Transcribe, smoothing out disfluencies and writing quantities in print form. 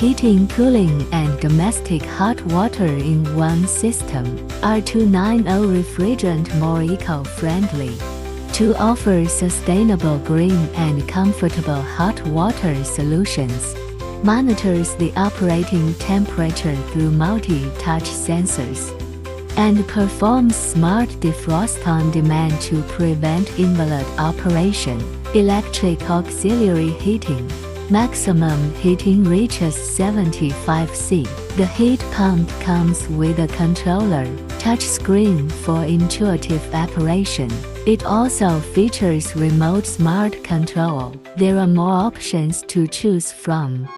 heating, cooling, and domestic hot water in one system. R290 refrigerant more eco-friendly. To offer sustainable green and comfortable hot water solutions. Monitors the operating temperature through multi-touch sensors. And performs smart defrost on demand to prevent invalid operation. Electric auxiliary heating. Maximum heating reaches 75 C. The heat pump comes with a controller, touchscreen for intuitive operation. It also features remote smart control. There are more options to choose from.